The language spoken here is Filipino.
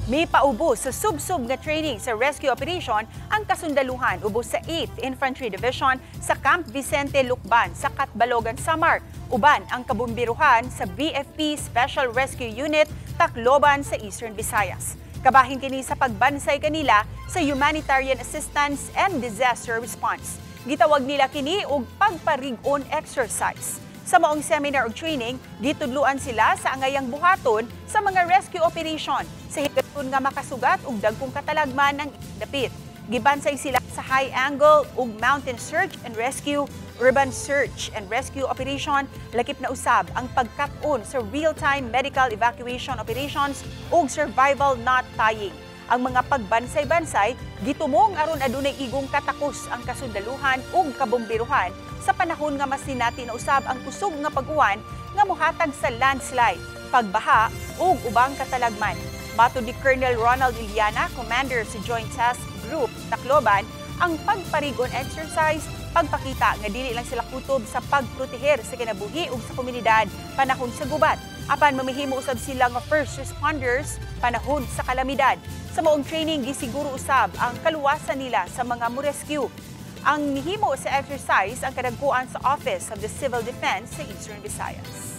May paubos sa sub-sub nga training sa rescue operation ang kasundaluhan ubos sa 8th Infantry Division sa Camp Vicente Lucban sa Catbalogan, Samar. Uban ang kabumbiruhan sa BFP Special Rescue Unit Tacloban sa Eastern Visayas. Kabahin kini sa pagbansay kanila sa humanitarian assistance and disaster response. Gitawag nila kini og pagparig-on exercise. Sa maong seminar o training, gitudluan sila sa angayang buhaton sa mga rescue operation sa higaton nga makasugat og dagkong katalagman ng dapit. Gibansay sila sa high angle ug mountain search and rescue, urban search and rescue operation, lakip na usab ang pagkat-on sa real-time medical evacuation operations ug survival knot tying. Ang mga pagbansay-bansay gitumong aron adunay igong katakos ang kasundaluhan ug kabombiruhan sa panahon nga mas sinati na usab ang kusog nga pag-uwan nga mohatag sa landslide, pagbaha ug ubang katalagman. Matud ni Colonel Ronald Iliana, commander sa Joint Task Group Tacloban, ang pagparigon exercise pagpakita nga dili lang sila kutob sa pagproteher sa kinabuhi ug sa komunidad panahon sa gubat, apan mamihimo usab sila nga first responders panahon sa kalamidad. Sa maong training gisiguro usab ang kaluwasan nila sa mga mo-rescue. Ang nihimo sa exercise ang kadagkuan sa Office of the Civil Defense sa Eastern Visayas.